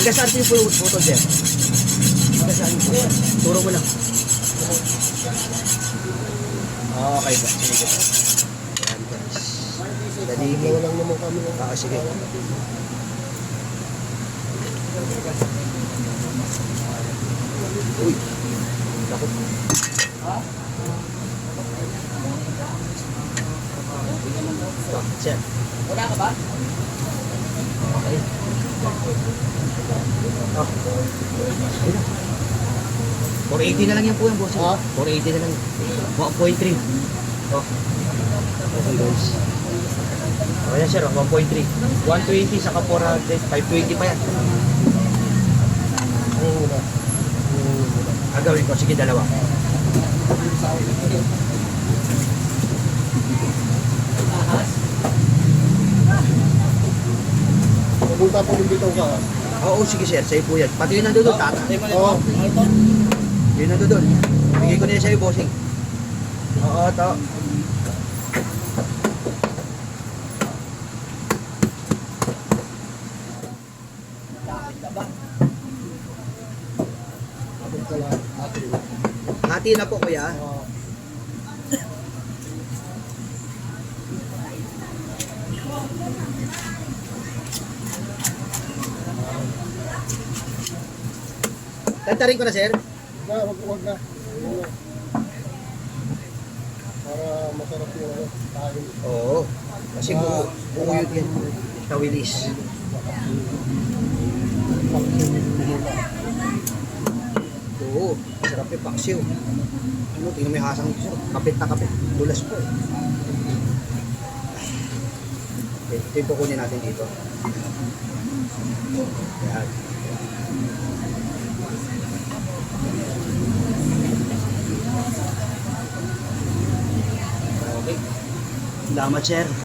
Hanggang saan yung putol, sir? Hanggang saan yung putol? Turo mo lang. Okay ba? Sige. Ayan, guys. Dalingin. Wala lang naman kami. Sige. Uy. Naku. Sir. Wala ka ba? Okay. Oh. Ayun na. 480 na lang yan po yung boss. Ha? 480 na lang. 1.3. Oh. Okay guys. Okay na sir, 1.3. 120 saka 400. 520 pa yan. Ayun muna. Agawin ko. Sige, dalawa. Pupunta po dito ka. Oo, sige sir. Sa'yo po yan. Pati yun nandun, tata. Oo. Yun nandun. Bigay ko na yan sa'yo, bossing. Oo, to. Hati na po kuya. Tantarin ko na sir. Wag na. Para masarap yung kain. Oo. Kasi buo yun yan. Tawilis. Oo. Sarap yung paksiw. Ano, tingnan mo yung hasang ito. Kapit na kapit. Dulas po. Okay, ito yung kukunin natin dito. Yan. Okay. Salamat sir.